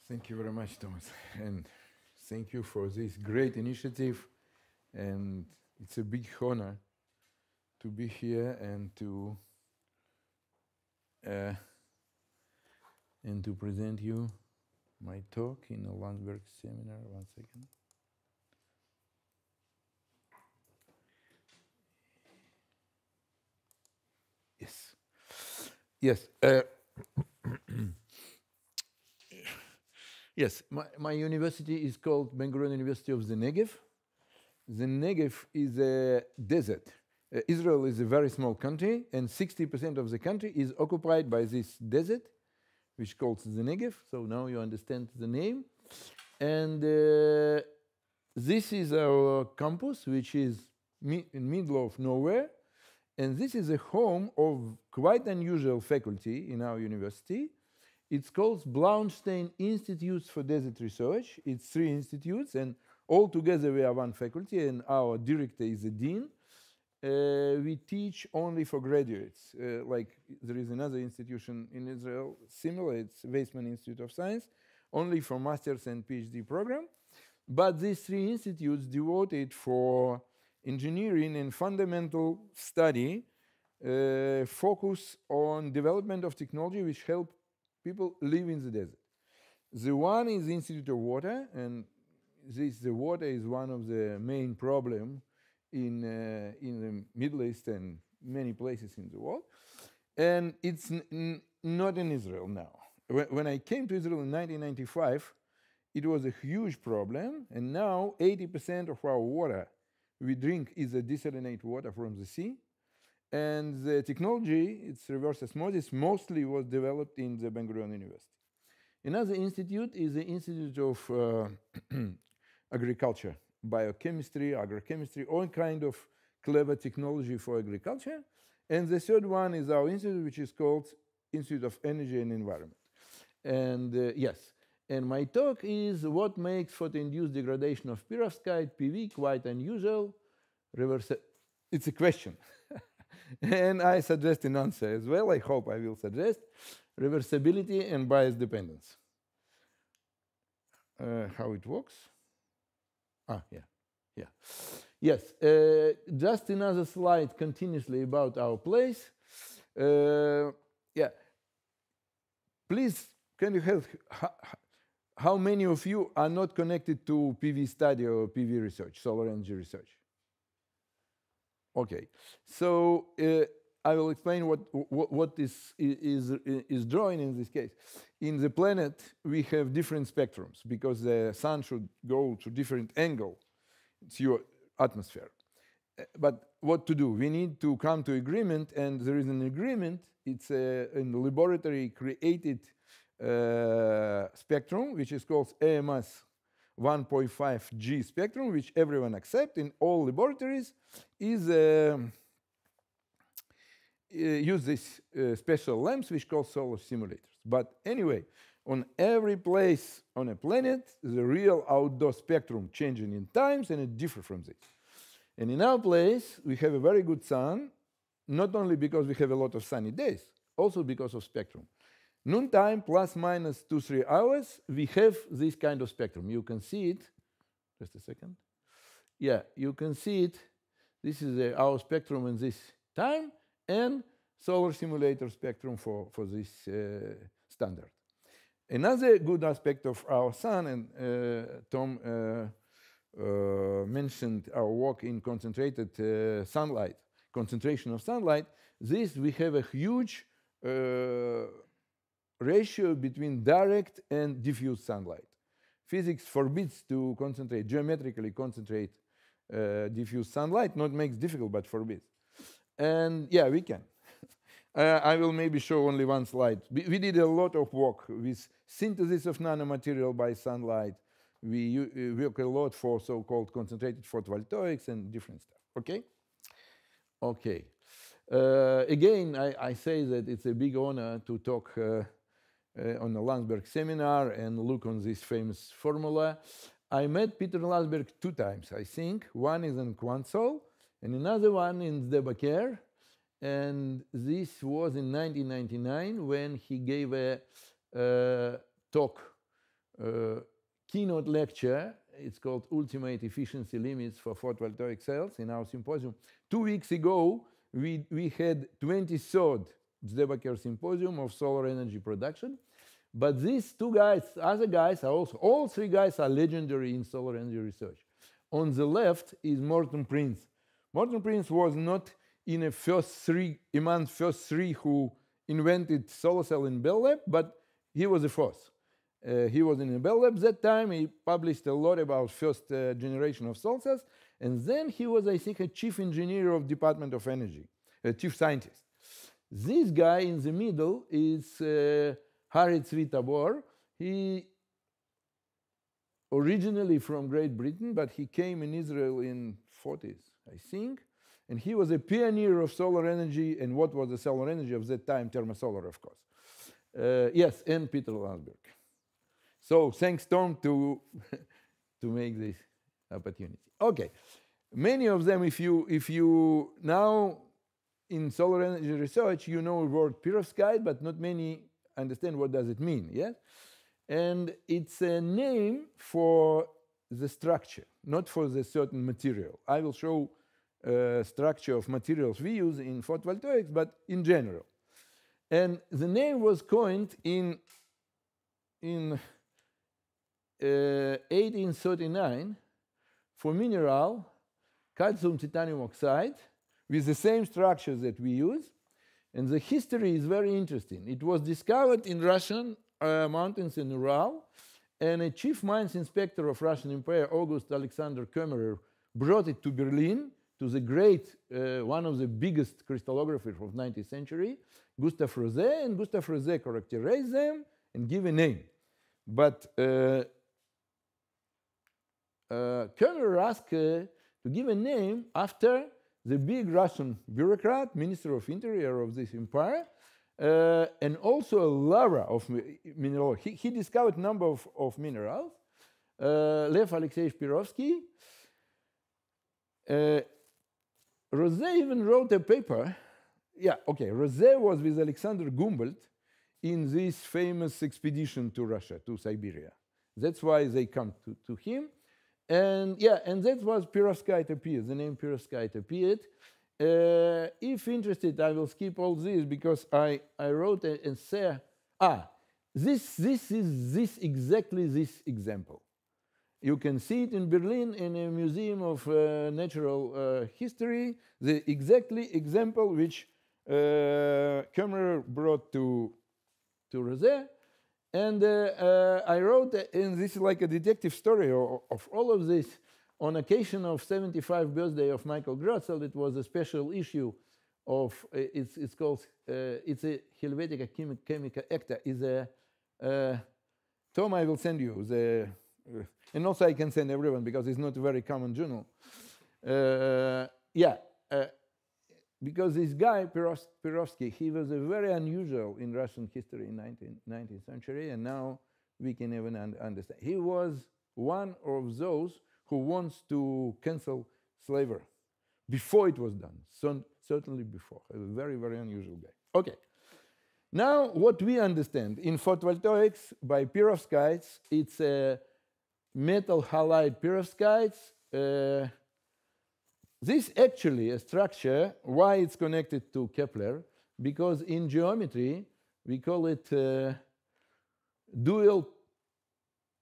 Thank you very much, Thomas, and thank you for this great initiative. And it's a big honor to be here and to present you my talk in a Landsberg seminar. 1 second. Yes. Yes. Yes, my university is called Ben-Gurion University of the Negev. The Negev is a desert. Israel is a very small country, and 60% of the country is occupied by this desert, which is called the Negev. So now you understand the name. And this is our campus, which is in the middle of nowhere. And this is a home of quite unusual faculty in our university. It's called Blaustein Institutes for Desert Research. It's 3 institutes, and all together we are 1 faculty, and our director is the dean. We teach only for graduates. Like there is another institution in Israel similar, it's Weizmann Institute of Science, only for master's and PhD program. But these 3 institutes devoted for engineering and fundamental study focus on development of technology which help people live in the desert. The one is the Institute of Water, and the water is one of the main problems in the Middle East and many places in the world. And it's not in Israel now. When I came to Israel in 1995, it was a huge problem, and now 80% of our water we drink is a desalinate water from the sea. And the technology, it's reverse osmosis, mostly was developed in the Ben-Gurion University. Another institute is the Institute of Agriculture, Biochemistry, Agrochemistry, all kind of clever technology for agriculture. And the third one is our institute, which is called Institute of Energy and Environment. And yes, and my talk is what makes photoinduced degradation of perovskite, PV, quite unusual. It's a question. And I suggest an answer as well. I hope I will suggest reversibility and bias dependence. How it works? Yeah. Yes, just another slide continuously about our place. Yeah. Please, can you help? How many of you are not connected to PV study or PV research, solar energy research? Okay, so I will explain what is drawing in this case. In the planet, we have different spectrums because the sun should go to different angle. It's your atmosphere. But what to do? We need to come to agreement, and there is an agreement. It's a laboratory created spectrum, which is called AMS 1.5G spectrum, which everyone accepts in all laboratories, is use this special lamps which called solar simulators. But anyway, on every place on a planet, the real outdoor spectrum changing in times, and it differs from this. And in our place, we have a very good sun, not only because we have a lot of sunny days, also because of spectrum. Noontime, plus minus 2-3 hours, we have this kind of spectrum. You can see it. Just a second. Yeah, you can see it. This is our spectrum in this time, and solar simulator spectrum for this standard. Another good aspect of our sun, and Tom mentioned our work in concentrated sunlight, concentration of sunlight. This, we have a huge ratio between direct and diffuse sunlight. Physics forbids to concentrate, geometrically concentrate diffuse sunlight, not makes difficult, but forbids. And yeah, we can. I will maybe show only 1 slide. We did a lot of work with synthesis of nanomaterial by sunlight. We work a lot for so-called concentrated photovoltaics and different stuff, okay? Okay. Again, I say that it's a big honor to talk on the Landsberg seminar and look on this famous formula. I met Peter Landsberg 2 times, I think. One is in Quantzol, and another one in Sde-Boker. And this was in 1999 when he gave a talk keynote lecture. It's called Ultimate Efficiency Limits for Photovoltaic Cells in our symposium. 2 weeks ago, we had 23rd Zdebaker Symposium of Solar Energy Production. But these two guys, other guys, are also, all three guys are legendary in solar energy research. On the left is Morton Prince. Morton Prince was not in among first three who invented solar cell in Bell Lab, but he was the fourth. He was in a Bell Lab that time. He published a lot about first generation of solar cells, and then he was, I think, a chief engineer of Department of Energy, a chief scientist. This guy in the middle is Harry Tzvi Tabor. He originally from Great Britain, but he came in Israel in 40s, I think. And he was a pioneer of solar energy, and what was the solar energy of that time? Thermosolar, of course. Yes, and Peter Landsberg. So thanks, Tom, to make this opportunity. Okay, many of them, if you now in solar energy research, you know the word perovskite, but not many understand what does it mean, yes? And it's a name for the structure, not for the certain material. I will show structure of materials we use in photovoltaics, but in general. And the name was coined in 1839 for mineral calcium titanium oxide with the same structure that we use. And the history is very interesting. It was discovered in Russian mountains in Ural, and a chief mines inspector of Russian Empire, August Alexander Kemmerer, brought it to Berlin to the great, one of the biggest crystallographers of 19th century, Gustav Rose, and Gustav Rose characterized them and give a name. But Kemmerer asked to give a name after the big Russian bureaucrat, Minister of Interior of this empire, and also a lover of minerals. He discovered a number of minerals. Lev Alexeyevich Perovsky. Rose even wrote a paper. Yeah, okay, Rose was with Alexander Gumboldt in this famous expedition to Russia, to Siberia. That's why they come to him. And yeah, and that was perovskite appeared, the name perovskite appeared. If interested, I will skip all this because I wrote an essay. This is exactly this example. You can see it in Berlin in a museum of natural history, the exactly example which Kemmerer brought to Rose. And I wrote, and this is like a detective story of all of this. On occasion of 75th birthday of Michael Grotzel, it was a special issue of, it's called, it's a Helvetica Chemica Acta. Is a, Tom, I will send you, and also I can send everyone because it's not a very common journal. Because this guy, Perovsky, he was a very unusual in Russian history in 19th century, and now we can even understand. He was one of those who wants to cancel slavery before it was done, certainly before. A very, very unusual guy. Okay. Now, what we understand in photovoltaics by perovskites, it's a metal halide perovskites. This actually a structure, why it's connected to Kepler, because in geometry, we call it dual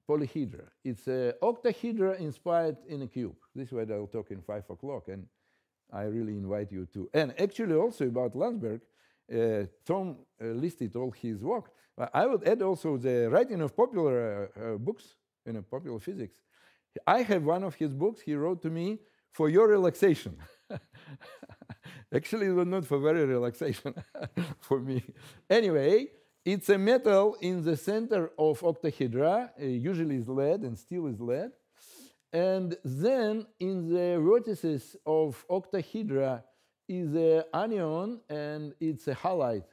polyhedra. It's an octahedra inspired in a cube. This is what I'll talk in 5 o'clock, and I really invite you to. And actually also about Landsberg, Tom listed all his work. I would add also the writing of popular books in popular physics. I have one of his books he wrote to me for your relaxation. Actually, it was not for very relaxation for me. Anyway, it's a metal in the center of octahedra, usually is lead and still is lead. And then in the vertices of octahedra is an anion, and it's a halide,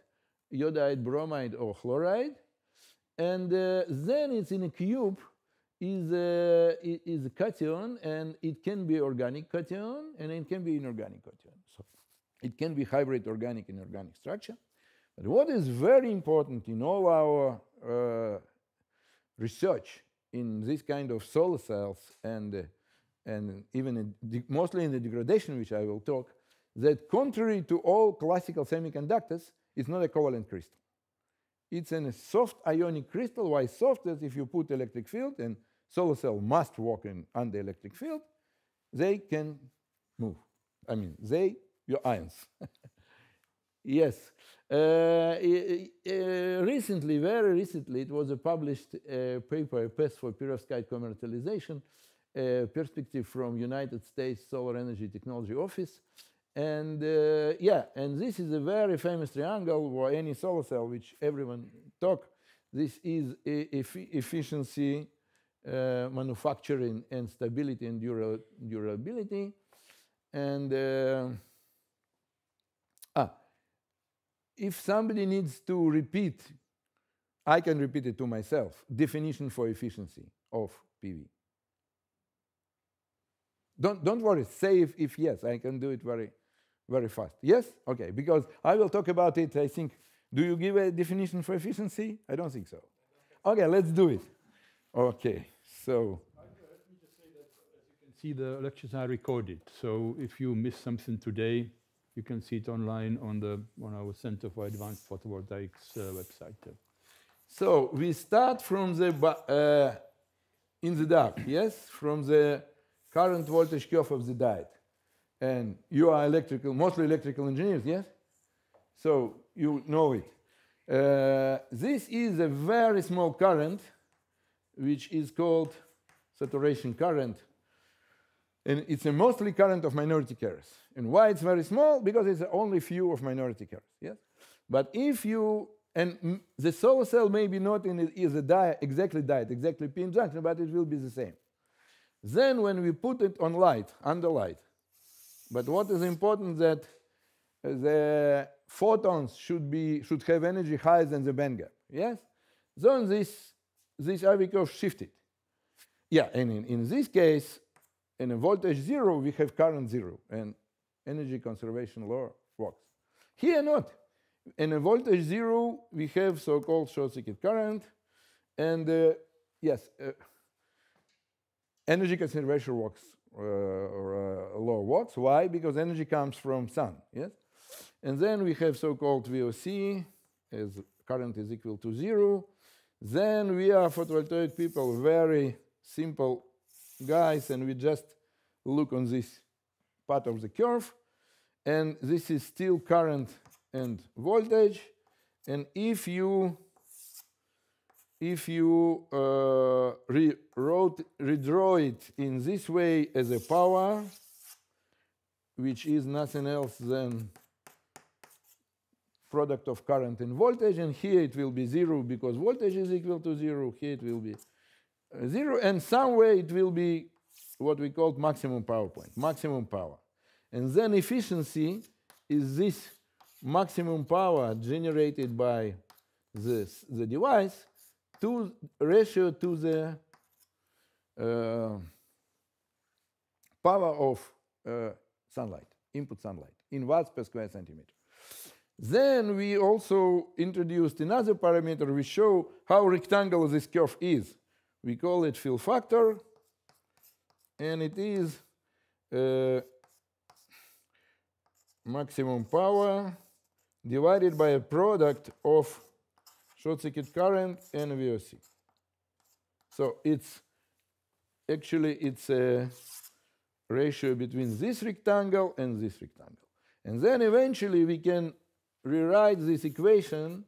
iodide, bromide, or chloride. And then it's in a cube, is a cation, and it can be organic cation, and it can be inorganic cation. So it can be hybrid organic and inorganic structure. But what is very important in all our research in this kind of solar cells and even mostly in the degradation, which I will talk, that contrary to all classical semiconductors, it's not a covalent crystal. It's a soft ionic crystal. Why soft? That if you put electric field, and solar cell must work under electric field, they can move. I mean, your ions. Yes. Recently, very recently, it was a published paper, a path for perovskite commercialization, perspective from United States Solar Energy Technology Office. And and this is a very famous triangle for any solar cell, which everyone talk. This is efficiency, manufacturing, and stability and durability. And if somebody needs to repeat, I can repeat it to myself. Definition for efficiency of PV. Don't worry. Say if yes. I can do it very, very fast. Yes? Okay. Because I will talk about it. I think. Do you give a definition for efficiency? I don't think so. Okay. Let's do it. Okay. So. Let me just say that, as you can see, the lectures are recorded. So if you miss something today, you can see it online on our Center for Advanced Photovoltaics website. So we start from the in the dark, yes, from the current voltage curve of the diode, and you are mostly electrical engineers, yes. So you know it. This is a very small current, which is called saturation current, and it's a mostly current of minority carriers. And why it's very small? Because it's only few of minority carriers. Yes, but if you the solar cell may be not in exactly p-n junction, but it will be the same. Then when we put it on under light, but what is important that the photons should have energy higher than the band gap. Yes, then this IV curve shifted. Yeah, and in this case, in a voltage 0, we have current 0, and energy conservation law works. Here not. In a voltage 0, we have so-called short-circuit current, and energy conservation works, law works. Why? Because energy comes from sun. Yes, and then we have so-called VOC, as current is equal to 0. Then we are photovoltaic people, very simple guys, and we just look on this part of the curve, and this is still current and voltage. And if you redraw it in this way as a power, which is nothing else than product of current and voltage, and here it will be 0 because voltage is equal to 0. Here it will be 0, and somewhere it will be what we call maximum power point, maximum power. And then efficiency is this maximum power generated by the device to ratio to the power of sunlight, input sunlight, in watts per square centimeter. Then we also introduced another parameter. We show how rectangular this curve is. We call it fill factor, and it is maximum power divided by a product of short-circuit current and VOC. So it's a ratio between this rectangle and this rectangle. And then eventually we can rewrite this equation.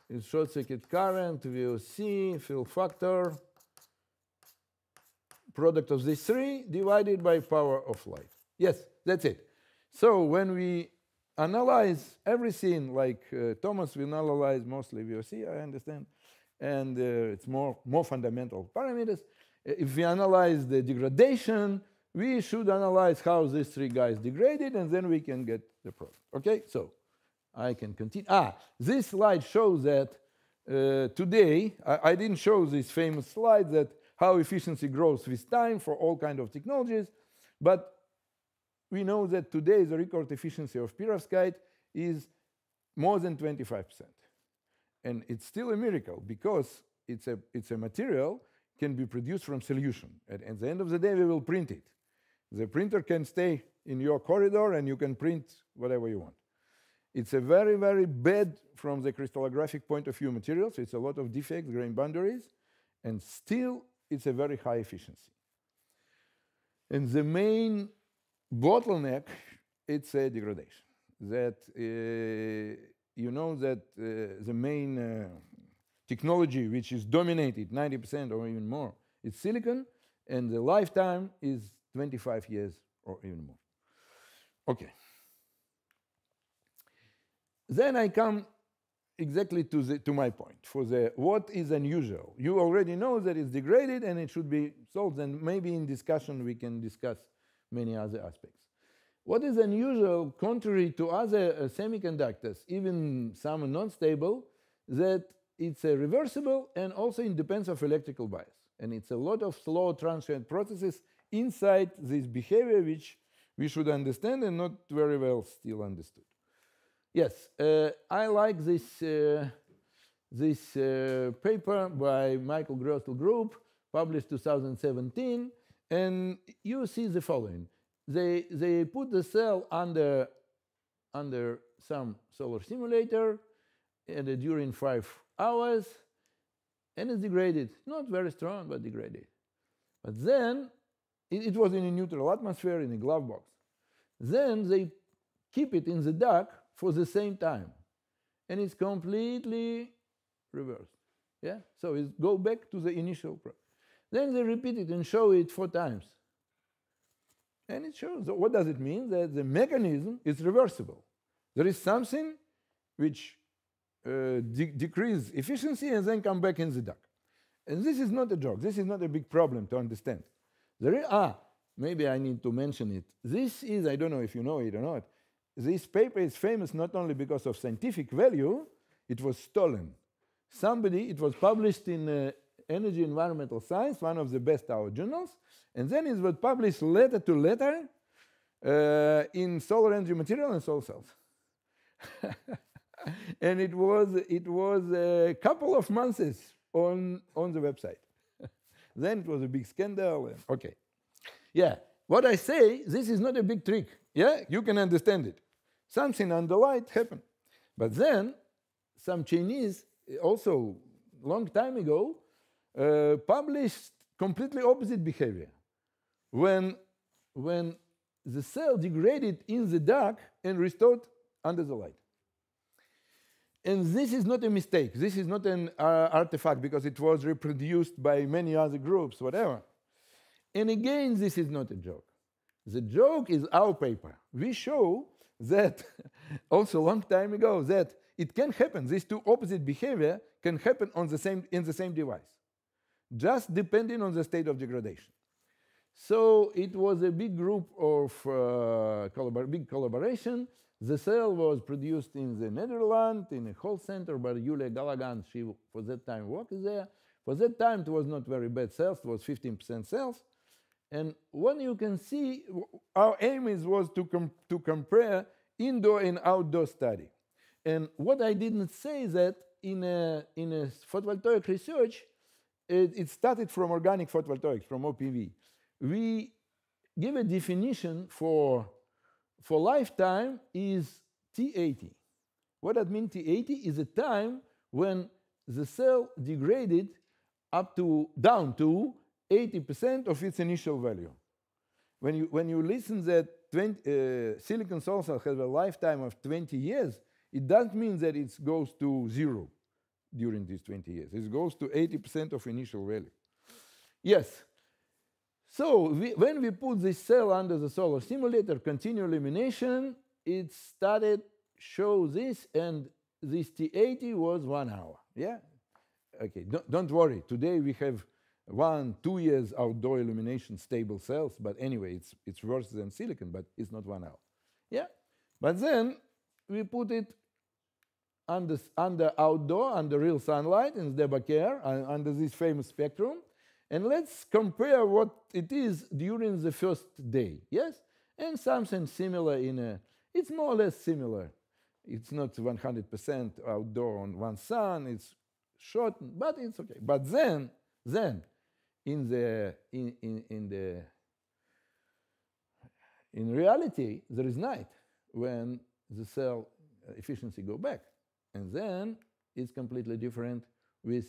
It's short-circuit current, VOC, fill factor, product of these three divided by power of light. Yes, that's it. So when we analyze everything, like Thomas will analyze mostly VOC, I understand, and it's more fundamental parameters. If we analyze the degradation, we should analyze how these three guys degraded, and then we can get the product. Okay, so I can continue. This slide shows that today, I didn't show this famous slide that how efficiency grows with time for all kinds of technologies, but we know that today the record efficiency of perovskite is more than 25%. And it's still a miracle because it's a material can be produced from solution. At the end of the day, we will print it. The printer can stay in your corridor and you can print whatever you want. It's a very, very bad from the crystallographic point of view material, so it's a lot of defects, grain boundaries, and still it's a very high efficiency. And the main bottleneck, it's a degradation. That you know that the main technology which is dominated 90% or even more is silicon, and the lifetime is 25 years or even more. Okay. Then I come exactly to my point for the what is unusual. You already know that it's degraded and it should be solved, and maybe in discussion we can discuss many other aspects. What is unusual, contrary to other semiconductors, even some non-stable, that it's a reversible and also independent of electrical bias. And it's a lot of slow transient processes inside this behavior which we should understand and not very well still understood. Yes, I like this, paper by Michael Grostel Group, published 2017, and you see the following. They put the cell under some solar simulator and during 5 hours, and it's degraded. Not very strong, but degraded. But then, it was in a neutral atmosphere, in a glove box. Then they keep it in the dark for the same time, and it's completely reversed. Yeah, so it go back to the initial. Then they repeat it and show it 4 times, and it shows. So what does it mean? That the mechanism is reversible. There is something which decrease efficiency and then come back in the dark, and this is not a joke. This is not a big problem to understand. Maybe I need to mention it. This is, I don't know if you know it or not. This paper is famous not only because of scientific value, it was stolen. It was published in Energy Environmental Science, one of the best our journals, and then it was published letter to letter in Solar Energy Material and Solar Cells. And it was a couple of months on the website. Then it was a big scandal. Okay. Yeah, what I say, this is not a big trick. Yeah, you can understand it. Something under light happened. But then some Chinese, also long time ago, published completely opposite behavior. When the cell degraded in the dark and restored under the light. And this is not a mistake. This is not an artifact because it was reproduced by many other groups, whatever. And again, this is not a joke. The joke is our paper. We show that also a long time ago that it can happen. These two opposite behavior can happen in the same device, just depending on the state of degradation. So it was a big group of big collaboration. The cell was produced in the Netherlands in a whole center by Julia Gallaghan. She for that time worked there. For that time it was not very bad cells. It was 15% cells. And when you can see, our aim was to compare indoor and outdoor study. And what I didn't say is that in a photovoltaic research, it started from organic photovoltaics, from OPV. We give a definition for lifetime is T80. What that means, T80 is a time when the cell degraded down to 80% of its initial value. When you listen that silicon solar cell has a lifetime of 20 years, it doesn't mean that it goes to 0 during these 20 years. It goes to 80% of initial value. Yes. So when we put this cell under the solar simulator, continuous illumination, it started show this, and this T80 was 1 hour. Yeah. Okay. Don't worry. Today we have 1-2 years outdoor illumination stable cells, but anyway, it's worse than silicon, but it's not 1 hour. Yeah, but then we put it under outdoor, under real sunlight in Debaker, under this famous spectrum, and let's compare what it is during the first day. Yes, and something similar it's more or less similar. It's not 100% outdoor on one sun. It's shortened, but it's okay. But then in reality, there is night when the cell efficiency go back, and then it's completely different with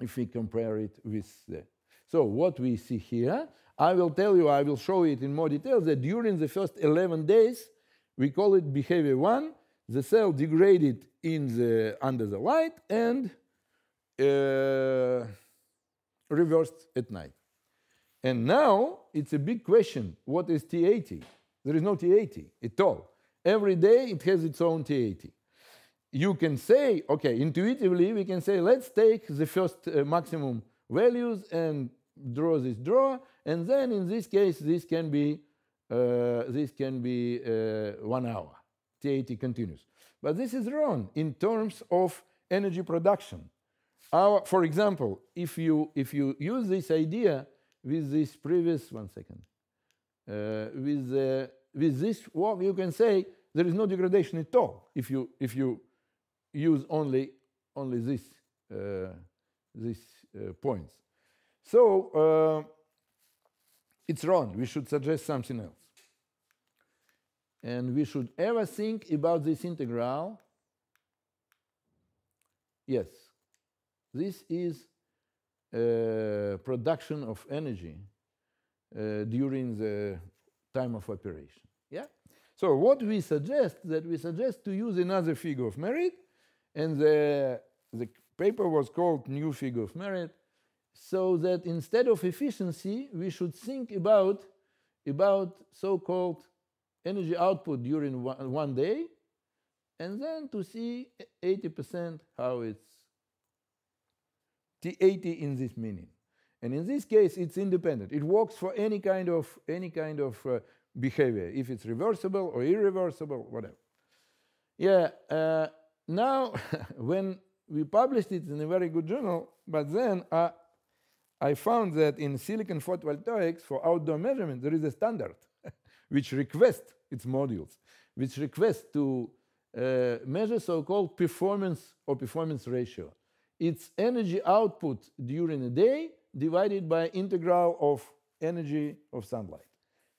if we compare it with the. So what we see here, I will tell you, I will show it in more detail, that during the first 11 days, we call it behavior 1, the cell degraded under the light and reversed at night. And now it's a big question, what is T80? There is no T80 at all. Every day it has its own T80. You can say, okay, intuitively we can say, let's take the first maximum values and draw this draw, and then in this case this can be 1 hour. T80 continues. But this is wrong in terms of energy production. For example, if you use this idea with this previous with this walk, you can say there is no degradation at all if you use only these points. So it's wrong. We should suggest something else. And we should ever think about this integral. Yes, this is production of energy during the time of operation. Yeah. So what we suggest, to use another figure of merit, and the paper was called New Figure of Merit, so that instead of efficiency, we should think about so-called energy output during one day, and then to see 80% how it's T80 in this meaning. And in this case, it's independent. It works for any kind of behavior, if it's reversible or irreversible, whatever. Yeah. Now, when we published it in a very good journal, but then I found that in silicon photovoltaics for outdoor measurement, there is a standard which requests its modules, which requests to measure so-called performance or performance ratio. It's energy output during a day divided by integral of energy of sunlight.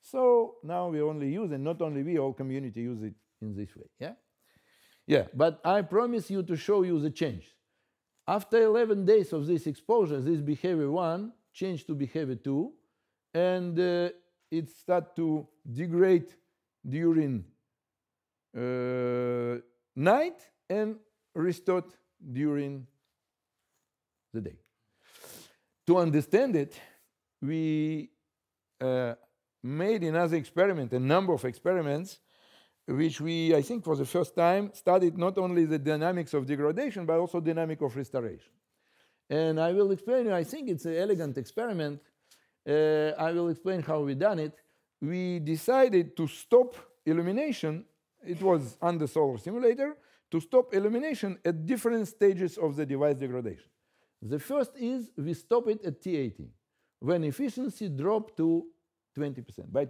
So now we only use, and not only we, all community use it in this way. Yeah? Yeah, but I promise you to show you the change. After 11 days of this exposure, this behavior 1 changed to behavior 2, and it started to degrade during night and restored during the day. To understand it, we made another experiment, a number of experiments, which we, I think for the first time, studied not only the dynamics of degradation, but also dynamic of restoration. And I will explain you, I think it's an elegant experiment. I will explain how we done it. We decided to stop illumination, it was under solar simulator, to stop illumination at different stages of the device degradation. The first is we stop it at T80, when efficiency dropped to 20%, by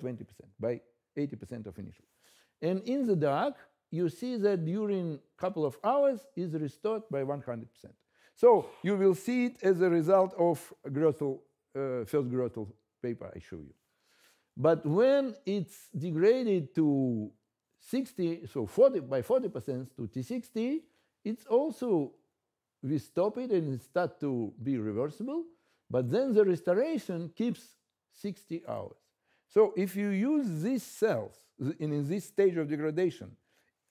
80% of initial. And in the dark, you see that during a couple of hours is restored by 100%. So you will see it as a result of first Grottel paper I show you. But when it's degraded to 60, so by 40% to T60, it's also, we stop it and it starts to be reversible, but then the restoration keeps 60 hours. So if you use these cells in this stage of degradation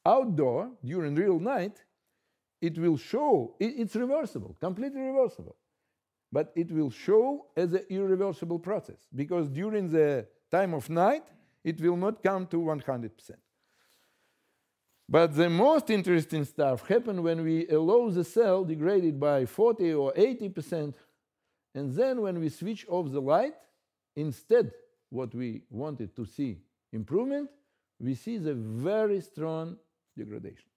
outdoor during real night, it will show, it's reversible, completely reversible. But it will show as an irreversible process, because during the time of night, it will not come to 100%. But the most interesting stuff happened when we allow the cell degraded by 40 or 80%, and then when we switch off the light, instead what we wanted to see improvement, we see the very strong degradation.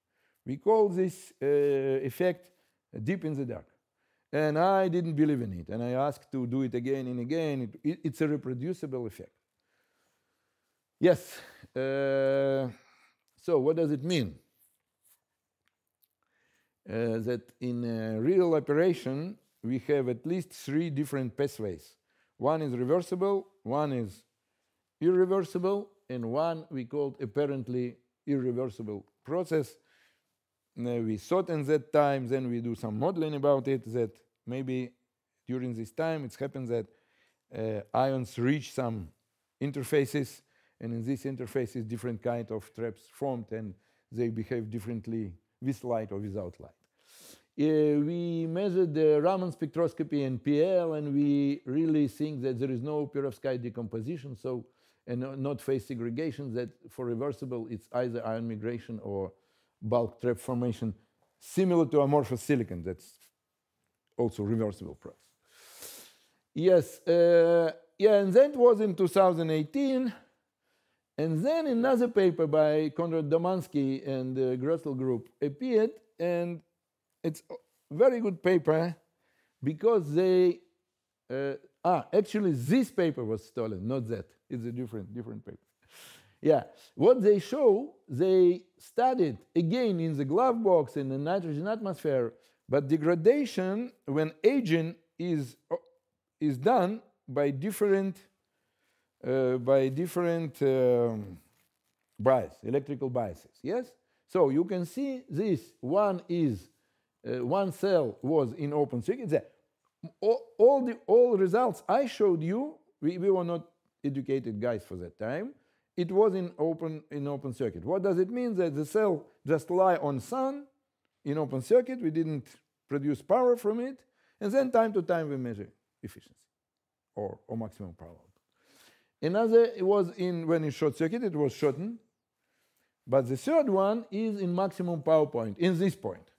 We call this effect deep in the dark. And I didn't believe in it, and I asked to do it again and again. It's a reproducible effect. Yes. So what does it mean? that in a real operation we have at least 3 different pathways. One is reversible, one is irreversible, and one we called apparently irreversible process. We thought in that time, then we do some modeling about it, that maybe during this time it happens that ions reach some interfaces, and in these interfaces different kind of traps formed, and they behave differently with light or without light. We measured the Raman spectroscopy and PL, and we really think that there is no perovskite decomposition, so and not phase segregation, that for reversible it's either ion migration or bulk trap formation, similar to amorphous silicon, that's also reversible process. Yes, yeah, and that was in 2018. And then another paper by Konrad Domansky and the Grosel group appeared, and it's a very good paper because they, actually this paper was stolen, not that. It's a different paper. Yeah, what they show, they studied again in the glove box in the nitrogen atmosphere, but degradation when aging is done by different bias, electrical biases. Yes, so you can see this one is one cell was in open circuit. All results I showed you, we were not educated guys for that time. It was in open circuit. What does it mean? That the cell just lie on sun in open circuit. We didn't produce power from it, and then time to time we measure efficiency or maximum power output. Another was when in short circuit, it was shortened. But the third one is in maximum power point, in this point.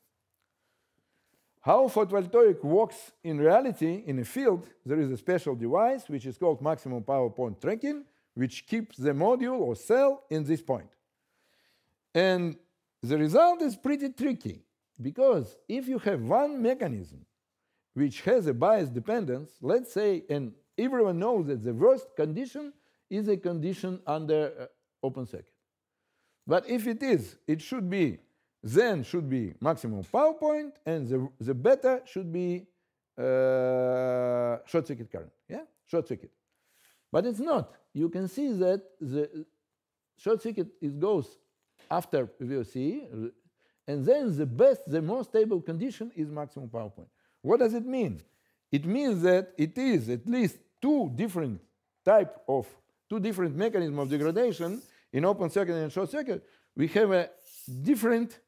How photovoltaic works in reality in a field, there is a special device which is called maximum power point tracking, which keeps the module or cell in this point. And the result is pretty tricky, because if you have one mechanism which has a bias dependence, let's say, and everyone knows that the worst condition is a condition under open circuit. But if it is, it should be, then should be maximum power point, and the beta should be short circuit current, yeah, short circuit. But it's not. You can see that the short circuit goes after VOC, and then the most stable condition is maximum power point. What does it mean? It means that it is at least two different mechanisms of degradation in open circuit and short circuit. We have a different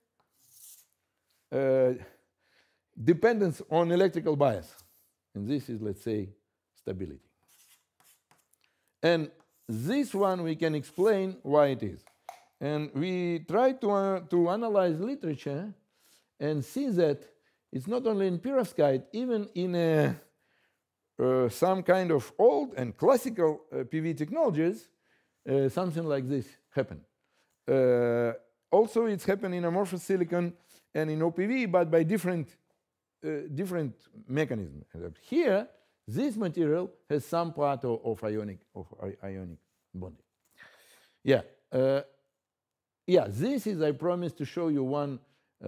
dependence on electrical bias, and this is, let's say, stability. And this one we can explain why it is. And we try to analyze literature and see that it's not only in perovskite, even in some kind of old and classical PV technologies, something like this happen. Also, it's happened in amorphous silicon and in OPV, but by different mechanisms. Here, this material has some part of ionic bonding. Yeah, this is, I promised to show you one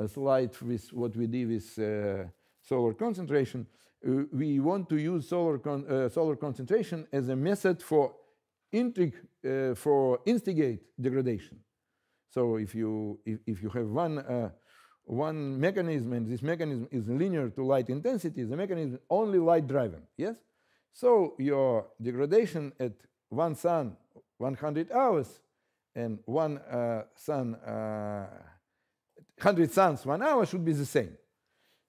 slide with what we did with solar concentration. We want to use solar concentration as a method for instigate degradation. So if you have one mechanism, and this mechanism is linear to light intensity, the mechanism is only light driven, yes? So your degradation at one sun, 100 hours, and one sun, 100 suns, 1 hour should be the same.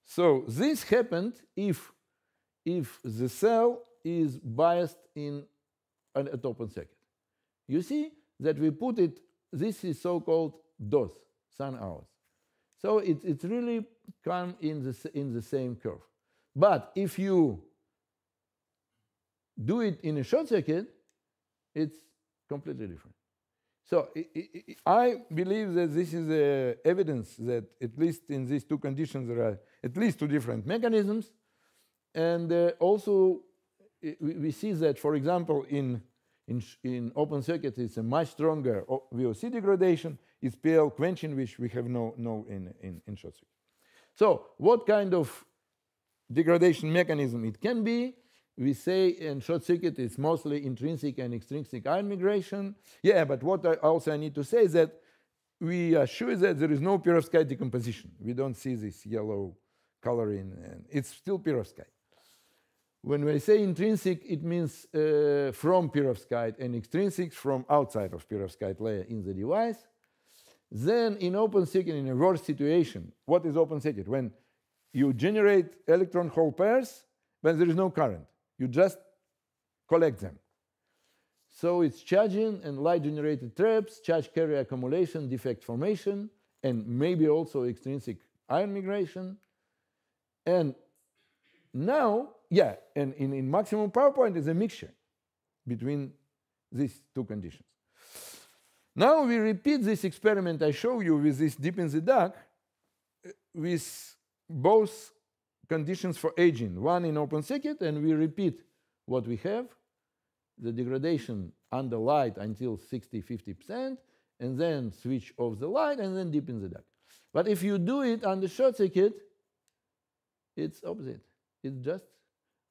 So this happened if the cell is biased at open circuit. You see that we put it, this is so-called DOS, sun hours. So it's really come in the same curve. But if you do it in a short circuit, it's completely different. So I believe that this is evidence that at least in these two conditions there are at least two different mechanisms. And also we see that, for example, in open circuit, it's a much stronger VOC degradation. It's PL quenching, which we have no in short circuit. So what kind of degradation mechanism it can be? We say in short circuit it's mostly intrinsic and extrinsic ion migration. Yeah, but what I also need to say is that we are sure that there is no perovskite decomposition. We don't see this yellow coloring, and it's still perovskite. When we say intrinsic, it means from perovskite, and extrinsic from outside of perovskite layer in the device. Then in open circuit, in a worse situation, what is open circuit? When you generate electron-hole pairs, but there is no current. You just collect them. So it's charging and light-generated traps, charge carrier accumulation, defect formation, and maybe also extrinsic ion migration. And now, yeah, and in maximum power point is a mixture between these two conditions. Now we repeat this experiment I show you with this deep in the dark with both conditions for aging, one in open circuit, and we repeat what we have, the degradation under light until 60–50%, and then switch off the light, and then deep in the dark. But if you do it under short circuit, it's opposite. It's just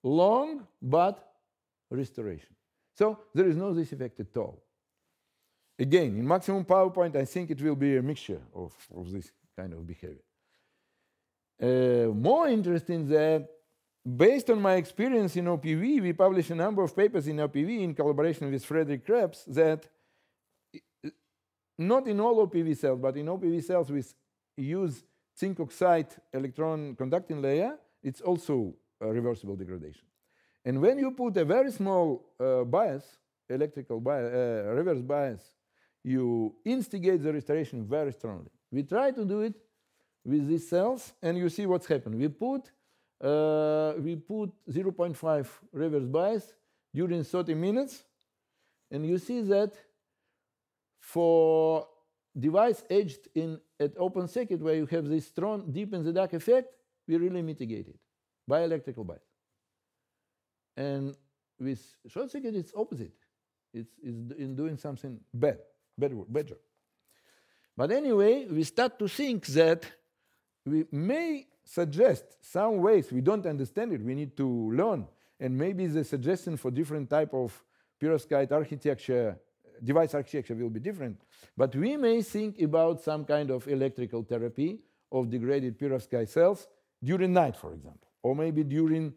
long, but restoration. So there is no this effect at all. Again, in maximum power point, I think it will be a mixture of this kind of behavior. More interesting that, based on my experience in OPV, we published a number of papers in OPV in collaboration with Frederick Krebs that not in all OPV cells, but in OPV cells with use zinc oxide electron conducting layer, it's also a reversible degradation. And when you put a very small bias, electrical bias, reverse bias, you instigate the restoration very strongly. We try to do it with these cells, and you see what's happened. We put 0.5 reverse bias during 30 minutes, and you see that for device edged in at open circuit where you have this strong deep in the dark effect, we really mitigate it by electrical bias. And with short circuit, it's opposite. It's in doing something better. But anyway, we start to think that we may suggest some ways. We don't understand it. We need to learn. And maybe the suggestion for different type of perovskite architecture, device architecture will be different. But we may think about some kind of electrical therapy of degraded perovskite cells during night, for example. Or maybe even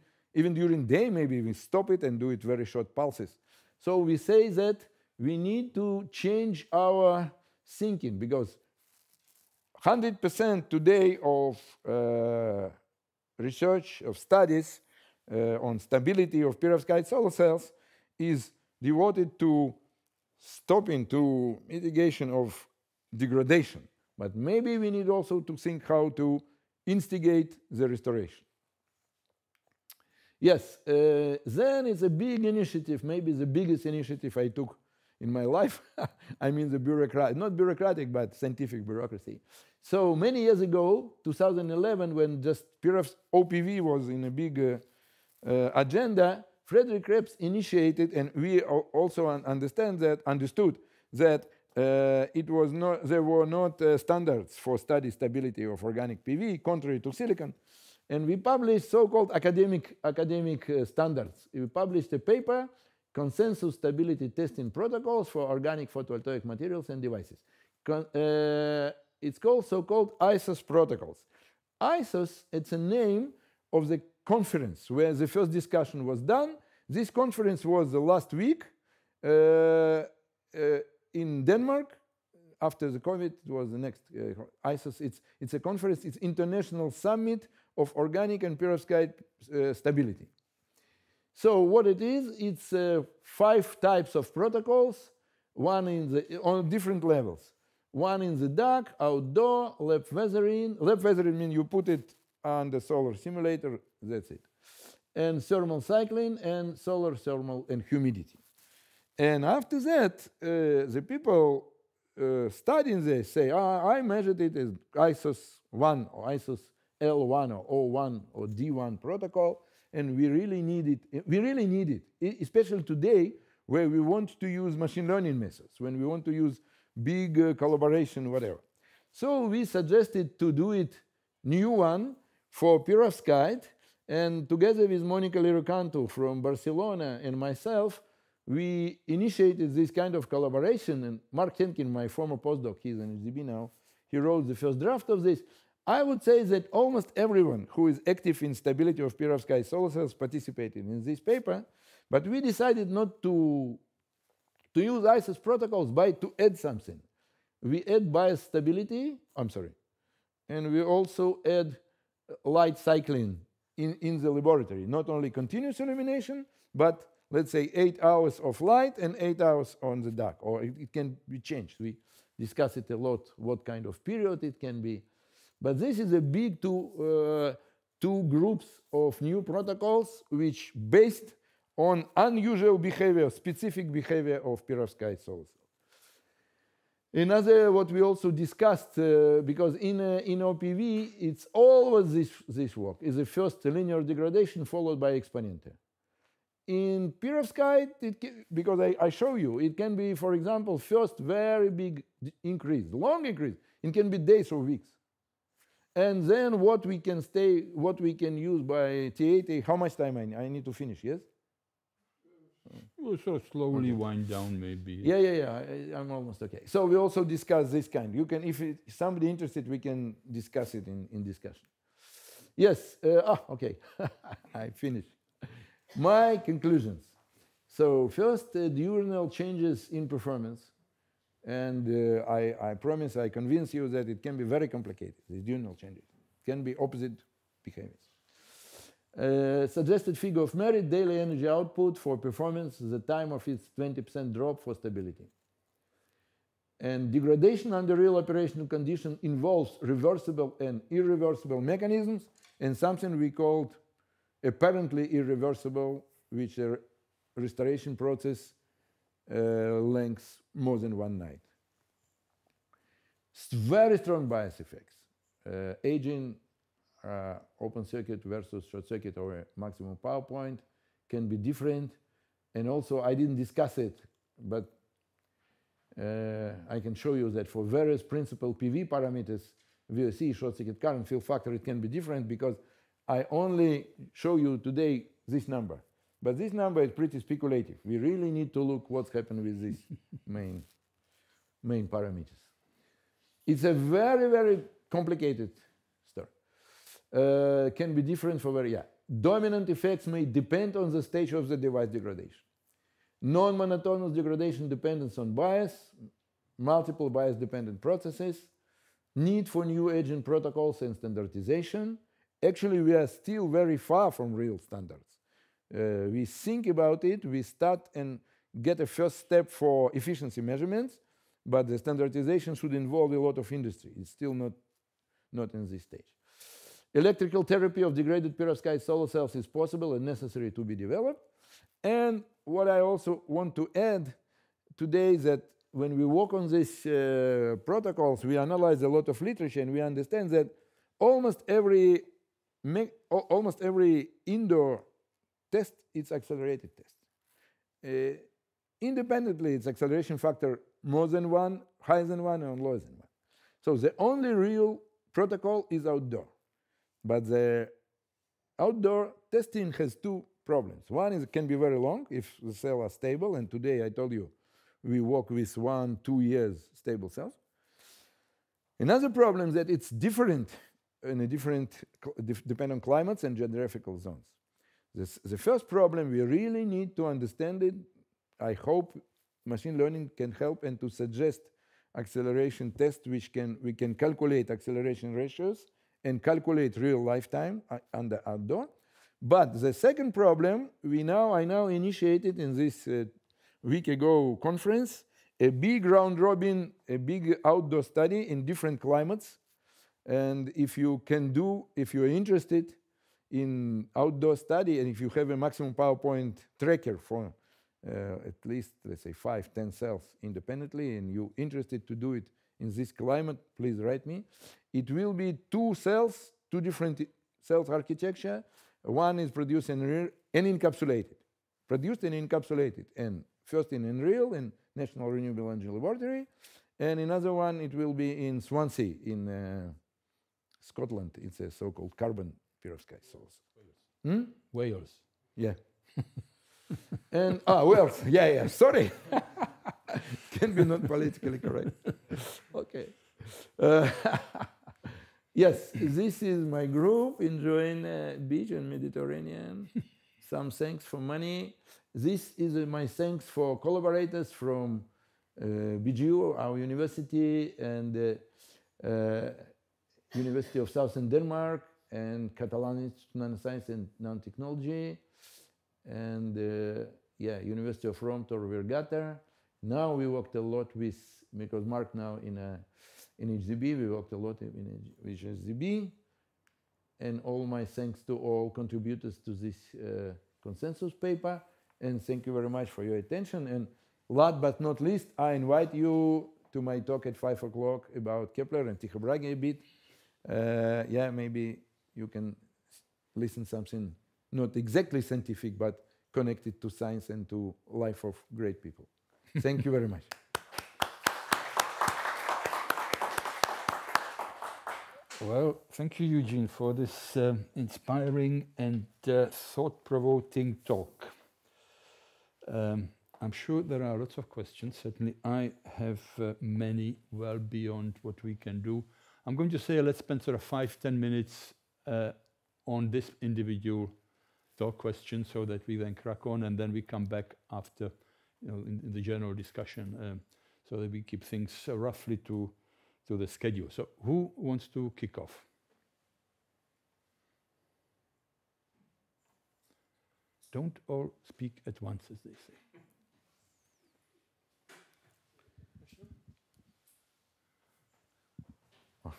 during day, maybe we stop it and do it very short pulses. So we say that we need to change our thinking, because 100% today of research, of studies on stability of perovskite solar cells is devoted to stopping, to mitigation of degradation. But maybe we need also to think how to instigate the restoration. Yes, then it's a big initiative, maybe the biggest initiative I took in my life. I mean the not bureaucratic, but scientific bureaucracy. So many years ago, 2011, when just OPV was in a big agenda, Frederick Krebs initiated, and we also understood that there were not standards for study stability of organic PV, contrary to silicon. And we published so-called academic standards. We published a paper, Consensus Stability Testing Protocols for Organic Photovoltaic Materials and Devices. It's called so-called ISOS protocols. ISOS, it's a name of the conference where the first discussion was done. This conference was the last week in Denmark. After the COVID, it was the next ISOS. It's a conference, it's International Summit of Organic and Perovskite Stability. So what it is, it's 5 types of protocols, one on different levels. One in the dark, outdoor, lab weathering. Lab weathering means you put it on the solar simulator, that's it. And thermal cycling and solar thermal and humidity. And after that, the people studying this say, I measured it as ISOS 1 or ISOS L1 or O1 or D1 protocol, and we really need it. We really need it, especially today where we want to use machine learning methods, when we want to use big collaboration, whatever. So we suggested to do it new one, for perovskite, and together with Monica Lirocanto from Barcelona and myself, we initiated this kind of collaboration. And Mark Henkin, my former postdoc, he's an SDB now, he wrote the first draft of this. I would say that almost everyone who is active in stability of perovskite solar cells participated in this paper, but we decided not to use ISIS protocols to add something. We add bias stability, and we also add light cycling in the laboratory, not only continuous illumination, but let's say 8 hours of light and 8 hours on the dark, or it can be changed. We discuss it a lot, what kind of period it can be. But this is a big two groups of new protocols which based on unusual behavior, specific behavior of perovskite solar cells. Another, what we also discussed, because in OPV, it's always this work, is the first linear degradation followed by exponential. In perovskite, because I show you, it can be, for example, first very big increase, long increase. It can be days or weeks. And then what we can use by T80, how much time I need to finish, yes? We'll so slowly wind down, maybe. Yeah, I'm almost okay. So we also discuss this kind. You can, if somebody interested, we can discuss it in discussion. Yes, okay, I finished. My conclusions. So first, diurnal changes in performance. And I promise, I convince you that it can be very complicated, these diurnal changes. It can be opposite behaviors. Suggested figure of merit, daily energy output for performance, the time of its 20% drop for stability. And degradation under real operational condition involves reversible and irreversible mechanisms, and something we called apparently irreversible, which a restoration process lengths more than one night. Very strong bias effects. Aging, open circuit versus short circuit or maximum power point can be different. And also, I didn't discuss it, but I can show you that for various principal PV parameters, VOC, short circuit current, fill factor, it can be different because I only show you today this number. But this number is pretty speculative. We really need to look what's happened with these main parameters. It's a very, very complicated story. Can be different for dominant effects may depend on the stage of the device degradation. Non-monotonous degradation depends on bias, multiple bias-dependent processes, need for new agent protocols and standardization. Actually, we are still very far from real standards. We think about it, we start and get a first step for efficiency measurements, but the standardization should involve a lot of industry. It's still not in this stage. Electrical therapy of degraded perovskite solar cells is possible and necessary to be developed. And what I also want to add today is that when we work on these protocols, we analyze a lot of literature and we understand that almost every indoor test, it's accelerated test. Independently, it's acceleration factor more than 1, higher than 1, and lower than 1. So the only real protocol is outdoor. But the outdoor testing has two problems. One is it can be very long if the cells are stable, and today I told you we work with 1-2 years stable cells. Another problem is that it's different in depend on climates and geographical zones. The first problem, we really need to understand it. I hope machine learning can help and to suggest acceleration tests which we can calculate acceleration ratios and calculate real lifetime under outdoor. But the second problem, I now initiated in this week ago conference, a big round robin, a big outdoor study in different climates. And if you're interested in outdoor study, and if you have a maximum power point tracker for at least, let's say, 5-10 cells independently, and you're interested to do it in this climate, please write me. It will be two different cells architecture. One is produced and encapsulated. Produced and encapsulated, and first in Unreal, in National Renewable Energy Laboratory, and another one, it will be in Swansea, in Scotland. It's a so-called carbon perovskite source. Wales. Yeah. And Wales. Yeah. Sorry. Can be not politically correct. Okay. Yes, this is my group enjoying beach and Mediterranean. Some thanks for money. This is my thanks for collaborators from BGU, our university, and University of Southern Denmark, and Catalan Institute of Science and Nanotechnology, and University of Rome, Tor Vergata. Now we worked a lot with, because Mark now in HZB, we worked a lot with HZB, and all my thanks to all contributors to this consensus paper, and thank you very much for your attention. And last but not least, I invite you to my talk at 5 o'clock about Kepler and Tycho Brahe a bit. Maybe you can listen something not exactly scientific, but connected to science and to life of great people. Thank you very much. Well, thank you, Eugene, for this inspiring and thought-provoking talk. I'm sure there are lots of questions. Certainly, I have many well beyond what we can do. I'm going to say let's spend sort of 5-10 minutes on this individual talk question, so that we then crack on, and then we come back after, in the general discussion, so that we keep things roughly to the schedule. So who wants to kick off? Don't all speak at once, as they say. Oh,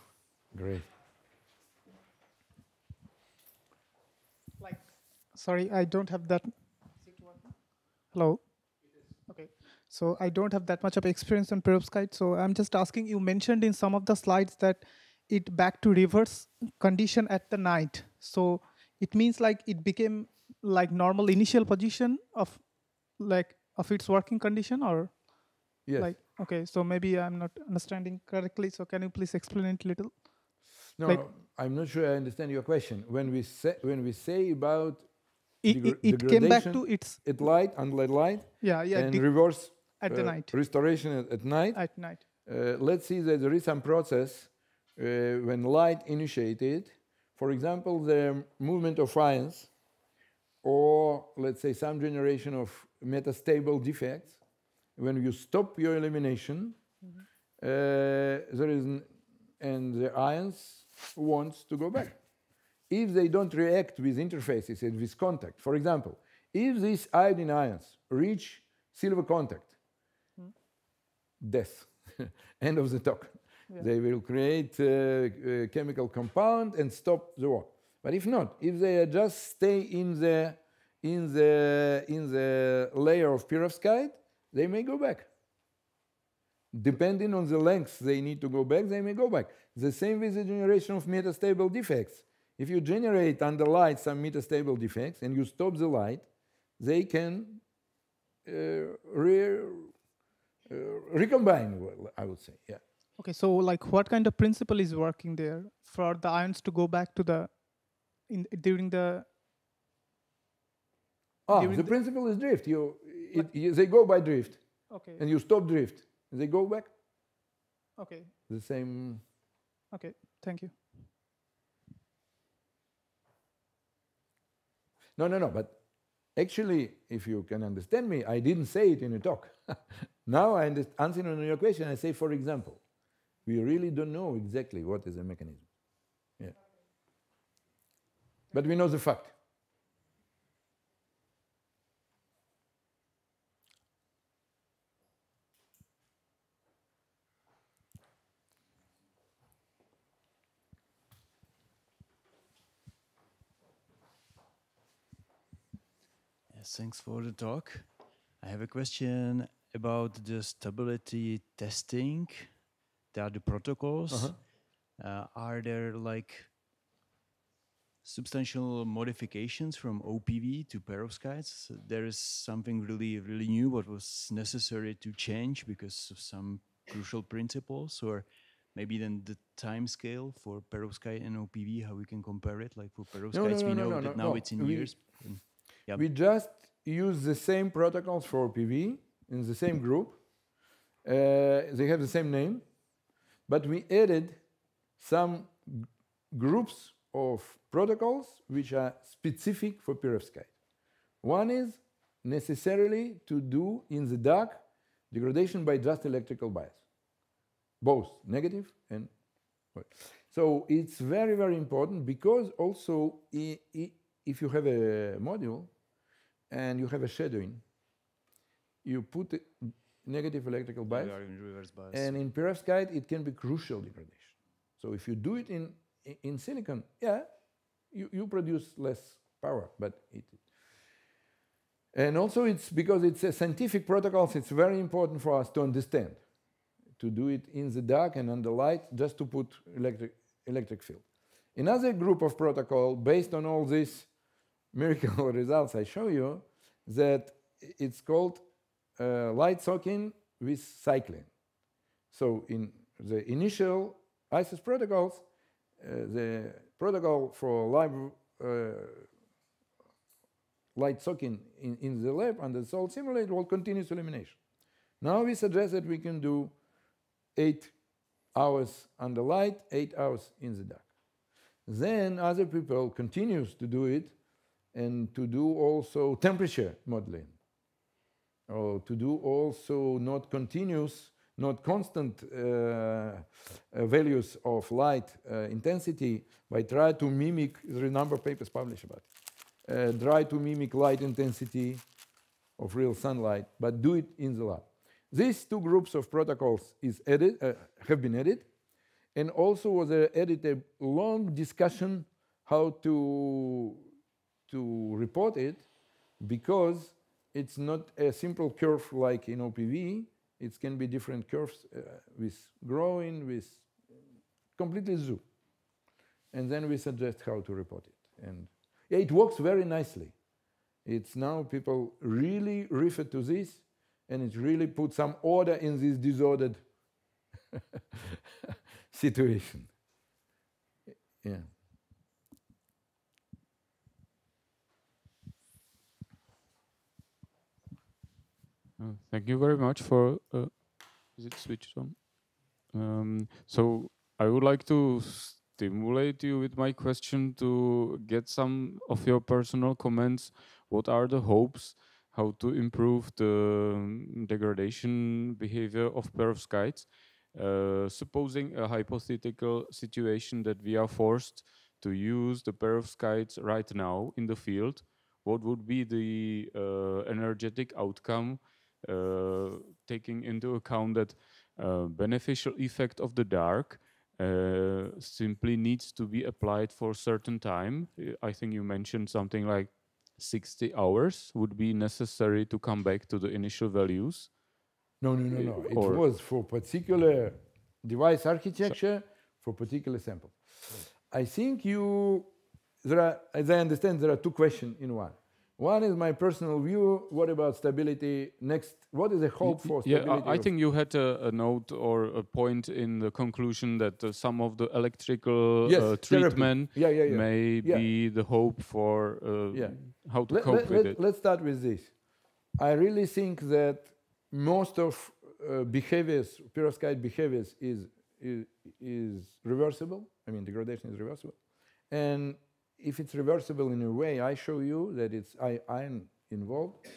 great. Sorry, I don't have that. Hello? Okay. So I don't have that much of experience on perovskite. So I'm just asking, you mentioned in some of the slides that it back to reverse condition at the night. So it means like it became like normal initial position of its working condition, or? Yes. Okay, so maybe I'm not understanding correctly. So can you please explain it a little? No, I'm not sure I understand your question. When we say about it came back to its at light, under light, and reverse at the night. Restoration at night. At night. Let's see that there is some process when light initiated. For example, the movement of ions, or let's say some generation of metastable defects. When you stop your elimination, there is and the ions wants to go back. If they don't react with interfaces and with contact, for example, if these iodine ions reach silver contact, death, end of the talk. Yeah. They will create a chemical compound and stop the work. But if not, if they just stay in the layer of perovskite, they may go back. Depending on the length they need to go back, they may go back. The same with the generation of metastable defects. If you generate under light some metastable defects and you stop the light, they can recombine, I would say, yeah. Okay, so like what kind of principle is working there for the ions to go back to the, during the... The principle is drift. They go by drift. Okay. And you stop drift. They go back. Okay. The same. Okay, thank you. No, but actually, if you can understand me, I didn't say it in a talk. Now I answer on your question, I say, for example, we really don't know exactly what is the mechanism. Yeah. But we know the fact. Thanks for the talk. I have a question about the stability testing. There are the protocols. Are there like substantial modifications from OPV to perovskites? There is something really new what was necessary to change because of some crucial principles, or maybe then the time scale for perovskite and OPV, how we can compare it? Like for perovskites, we know that now it's in years. Yeah. We just use the same protocols for OPV in the same group. They have the same name, but we added some groups of protocols which are specific for perovskite. One is necessarily to do in the dark degradation by just electrical bias, both negative and so it's very, very important, because also if you have a module and you have a shadowing, you put negative electrical bias, and in perovskite it can be crucial degradation. So if you do it in silicon, yeah, you produce less power, but and also it's because it's a scientific protocols, it's very important for us to understand, to do it in the dark and under light, just to put electric field. Another group of protocol based on all these miracle results I show you, that it's called light soaking with cycling. So in the initial ISIS protocols, the protocol for light soaking in the lab under the salt simulate was continuous elimination. Now we suggest that we can do 8 hours under light, 8 hours in the dark. Then other people continues to do it, and to do also temperature modeling, or to do also not continuous, not constant values of light intensity, by try to mimic, there are a number of papers published about it, try to mimic light intensity of real sunlight, but do it in the lab. These two groups of protocols have been added, and also was added a long discussion how to report it, because it's not a simple curve like in OPV. It can be different curves with growing, with completely zoo. And then we suggest how to report it. And yeah, it works very nicely. It's now people really refer to this, and it really puts some order in this disordered situation. Yeah. Thank you very much for. Is it switched on? So I would like to stimulate you with my question to get some of your personal comments. What are the hopes? How to improve the degradation behavior of perovskites? Supposing a hypothetical situation that we are forced to use the perovskites right now in the field, what would be the energetic outcome, taking into account that beneficial effect of the dark simply needs to be applied for a certain time? I think you mentioned something like 60 hours would be necessary to come back to the initial values. No. It was for particular device architecture, for particular sample. I think as I understand, there are two questions in one. One is my personal view. What about stability? Next, what is the hope for stability? Yeah, I think you had a note or a point in the conclusion that some of the electrical treatment may be the hope for how to cope with it. Let's start with this. I really think that most of behaviors, perovskite behaviors, is reversible. I mean, degradation is reversible, and if it's reversible in a way I show you that it's iron involved,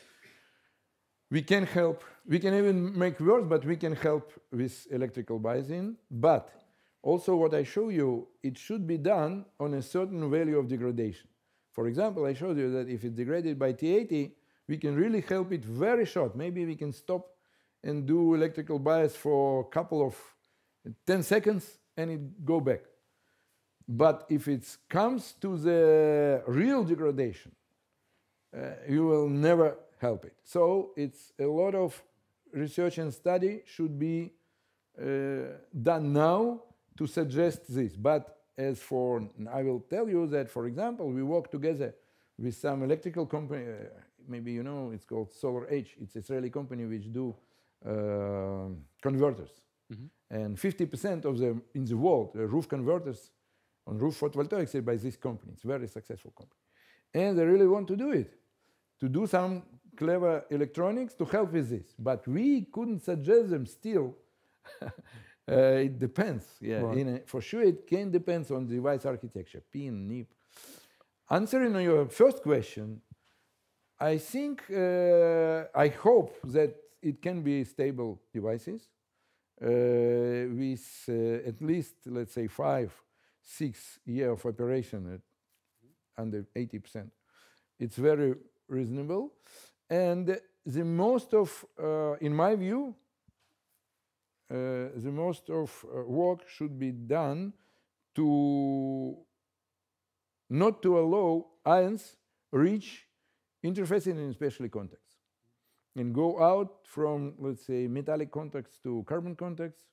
we can help. We can even make worse, but we can help with electrical biasing. But also what I show you, it should be done on a certain value of degradation. For example, I showed you that if it's degraded by T80, we can really help it very short. Maybe we can stop and do electrical bias for a couple of 10 seconds and it go back. But if it comes to the real degradation, you will never help it. So it's a lot of research and study should be done now to suggest this. But as for, I will tell you that, for example, we work together with some electrical company, maybe you know, it's called Solar Edge. It's an Israeli company which do converters. Mm-hmm. And 50% of them in the world, roof converters on roof photovoltaics are by this company. It's a very successful company. And they really want to do it, to do some clever electronics to help with this. But we couldn't suggest them still. It depends. Yeah, Right. for sure it can depend on the device architecture, PIN, NIP. Answering on your first question, I think, I hope that it can be stable devices with at least, let's say, 5-6 years of operation at under 80%. It's very reasonable. And the most of, in my view, the most of work should be done to not to allow ions reach interfacing in especially contacts and go out from, let's say, metallic contacts to carbon contacts.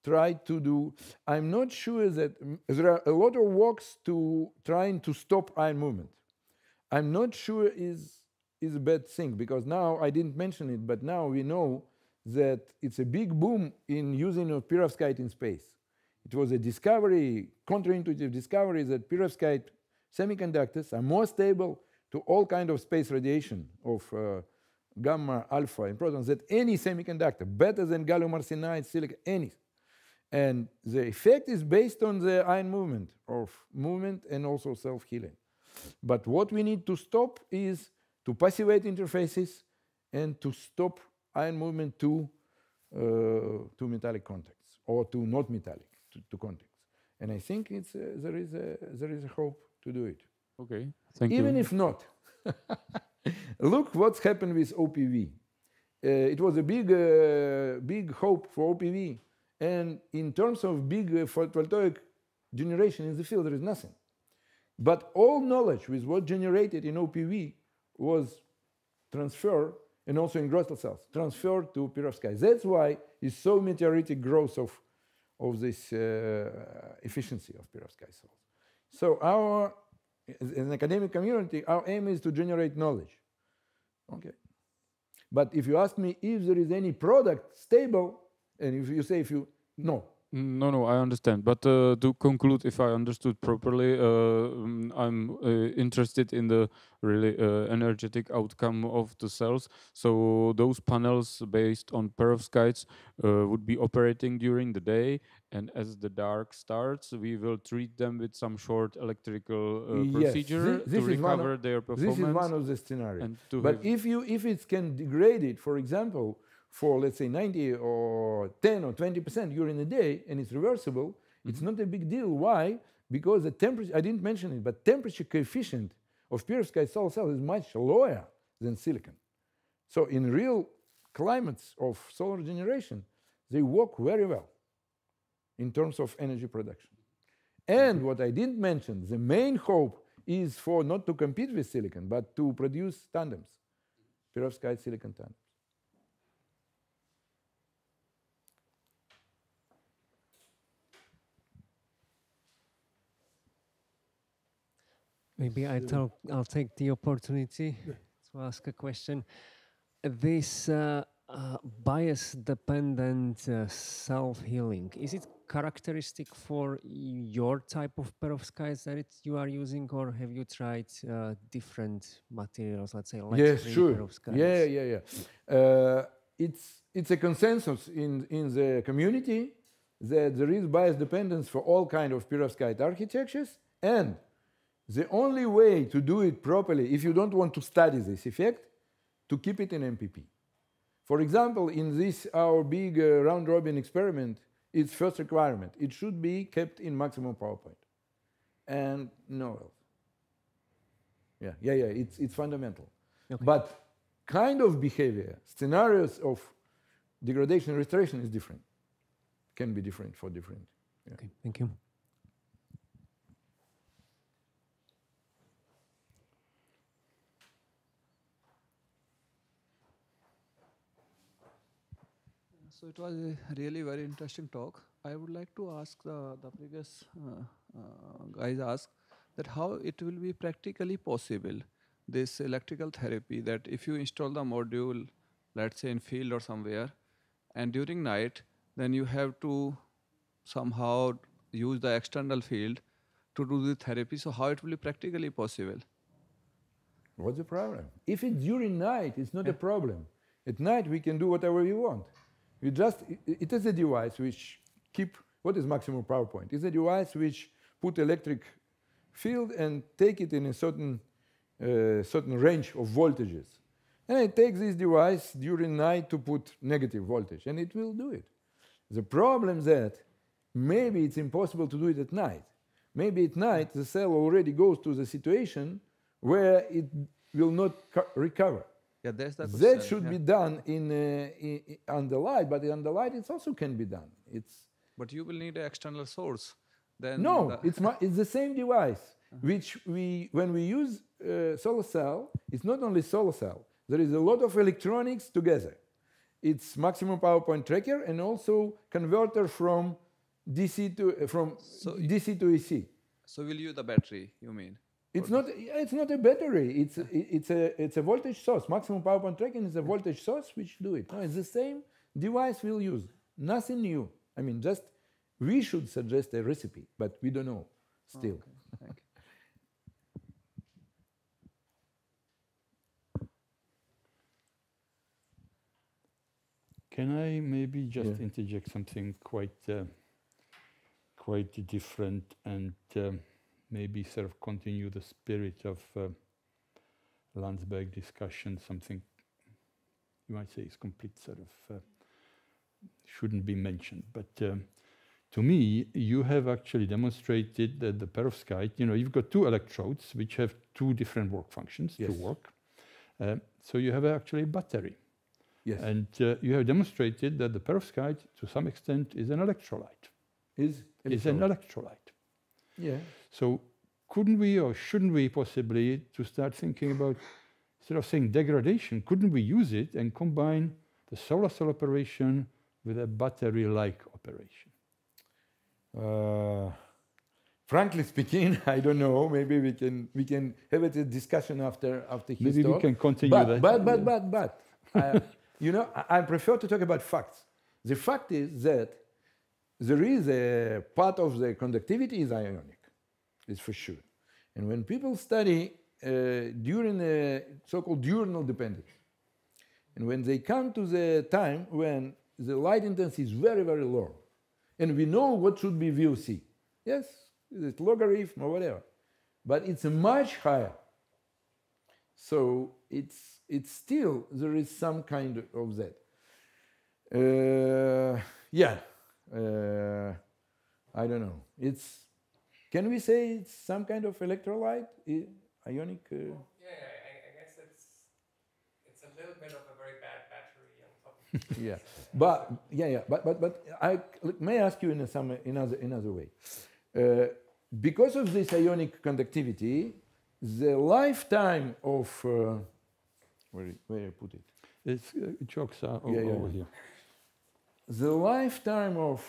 Try to do, I'm not sure that there are a lot of works to trying to stop ion movement. I'm not sure is a bad thing, because now, I didn't mention it, but now we know that it's a big boom in using of perovskite in space. It was a discovery, counterintuitive discovery, that perovskite semiconductors are more stable to all kind of space radiation of gamma, alpha, and protons than any semiconductor, better than gallium arsenide, silicon, any. And the effect is based on the ion movement and also self-healing. But what we need to stop is to passivate interfaces and to stop ion movement to metallic contacts or to not metallic, to contacts. And I think it's, there is a hope to do it. Okay, thank you. Even if not, look what's happened with OPV. It was a big hope for OPV. And in terms of big photovoltaic generation in the field, there is nothing. But all knowledge with what generated in OPV was transferred, and also in Grostel cells, transferred to perovskite. That's why it's so meteoritic growth of this efficiency of perovskite cells. So our, as an academic community, our aim is to generate knowledge. Okay. But if you ask me if there is any product stable, and if you say, no. No, I understand. But to conclude, if I understood properly, I'm interested in the really energetic outcome of the cells. So those panels based on perovskites would be operating during the day, and as the dark starts, we will treat them with some short electrical procedure to recover their performance. This is one of the scenarios. But if it can degrade it, for example, for, let's say, 90 or 10 or 20% during the day, and it's reversible, it's not a big deal. Why? Because the temperature, I didn't mention it, but temperature coefficient of perovskite solar cell is much lower than silicon. So in real climates of solar generation, they work very well in terms of energy production. And what I didn't mention, the main hope is for not to compete with silicon, but to produce tandems, perovskite silicon tandems. Maybe I'll take the opportunity to ask a question. This bias-dependent self-healing, is it characteristic for your type of perovskites that you are using, or have you tried different materials, let's say lead-free perovskites? Yeah. It's a consensus in the community that there is bias dependence for all kinds of perovskite architectures, and the only way to do it properly, if you don't want to study this effect, to keep it in MPP. For example, in this, our big round-robin experiment, its first requirement, it should be kept in maximum power point, and no else. It's fundamental. Okay. But kind of behavior, scenarios of degradation and restoration is different. Can be different for different. Yeah. Okay, thank you. So it was a really very interesting talk. I would like to ask the previous guys asked that how it will be practically possible, this electrical therapy, that if you install the module, let's say in field or somewhere, and during night, then you have to somehow use the external field to do the therapy. So how it will be practically possible? What's the problem? If it's during night, it's not a problem. At night, we can do whatever we want. We just, it is a device which keep, what is maximum power point? It's a device which put electric field and take it in a certain range of voltages. And it takes this device during night to put negative voltage, and it will do it. The problem is that maybe it's impossible to do it at night. Maybe at night the cell already goes to the situation where it will not recover. Yeah, that's the question. That should be done under light, but under light it also can be done. But you will need an external source. Then no, it's the same device, which when we use solar cell, it's not only solar cell. There is a lot of electronics together. It's maximum power point tracker and also converter from DC to AC. So we'll use the battery, you mean? It's not a battery. It's a voltage source. Maximum power point tracking is a voltage source which do it. No, it's the same device we'll use. Nothing new. I mean, just we should suggest a recipe, but we don't know still. Okay. Thank you. Can I maybe just interject something quite different and maybe sort of continue the spirit of Landsberg discussion, something you might say is complete sort of shouldn't be mentioned. But to me, you have actually demonstrated that the perovskite, you've got two electrodes which have two different work functions to work. So you have actually a battery. Yes. And you have demonstrated that the perovskite, to some extent, is an electrolyte. Is an electrolyte. Yeah. So couldn't we or shouldn't we possibly to start thinking about, instead of saying degradation, couldn't we use it and combine the solar cell operation with a battery-like operation? Frankly speaking, I don't know. Maybe we can have a discussion after his maybe talk. We can continue But I prefer to talk about facts. The fact is that there is a part of the conductivity is ionic, it's for sure. And when people study during the so-called diurnal dependence, and when they come to the time when the light intensity is very, very low, and we know what should be VOC, yes, it's logarithm or whatever, but it's much higher. So it's still, there is some kind of that. I don't know. Can we say it's some kind of electrolyte, ionic? I guess it's a little bit of a very bad battery on top of it. But I may ask you in another way. Because of this ionic conductivity, the lifetime of where I put it? It's chokes over here. The lifetime of,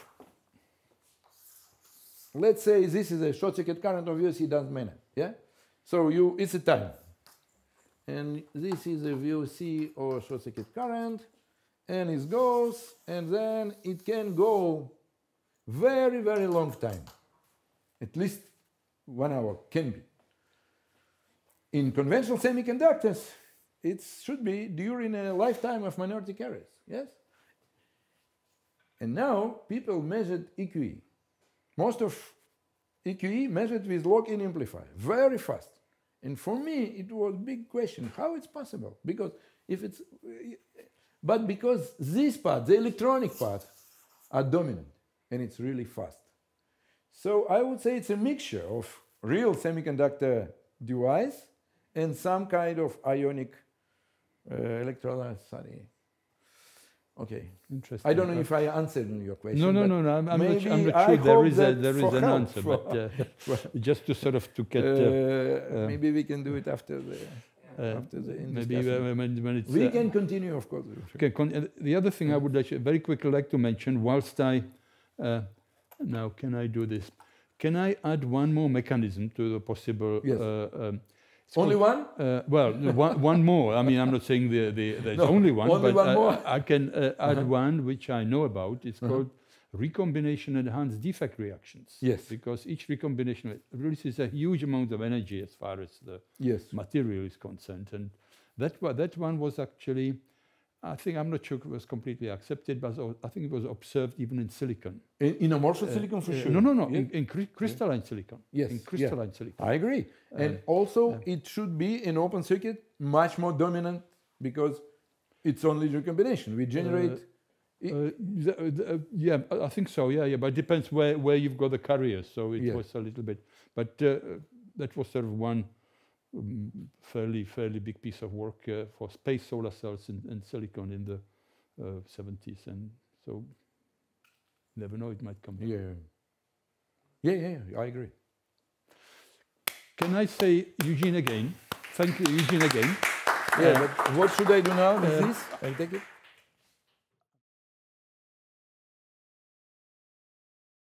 let's say this is a short circuit current of VOC, doesn't matter. Yeah. So it's a time, and this is a VOC or short circuit current, and it goes, and then it can go very, very long time, at least 1 hour can be. In conventional semiconductors, it should be during a lifetime of minority carriers, yes? And now people measured EQE. Most of EQE measured with lock-in amplifier, very fast. And for me, it was a big question, how it's possible? Because because this part, the electronic part, are dominant, and it's really fast. So I would say it's a mixture of real semiconductor device and some kind of ionic electrolyte. Okay. Interesting. I don't know if I answered your question. No. I'm not sure there is an answer, but just to sort of to get. Maybe we can do it after the. Maybe when it's. We can continue, of course. Okay. The other thing I would very quickly like to mention, whilst I. Now, can I do this? Can I add one more mechanism to the possible? Yes. Only one? Well, one more. I mean, I'm not saying there's only one, only but one more. I can add one which I know about. It's called recombination enhanced defect reactions. Yes. Because each recombination releases a huge amount of energy as far as the material is concerned. And that one was actually, I think, I'm not sure it was completely accepted, but I think it was observed even in silicon. In amorphous silicon, for sure. No. Yeah. In crystalline silicon. Yes. In crystalline silicon. I agree. And also, it should be an open circuit, much more dominant, because it's only recombination. We generate... yeah, I think so. Yeah, but it depends where you've got the carriers. So it was a little bit, but that was sort of one fairly big piece of work for space solar cells and silicon in the 70s, and so never know, it might come. Yeah, I agree. Can I say Eugene again? Thank you, Eugene again. Yeah, but what should I do now with this? I'll take it.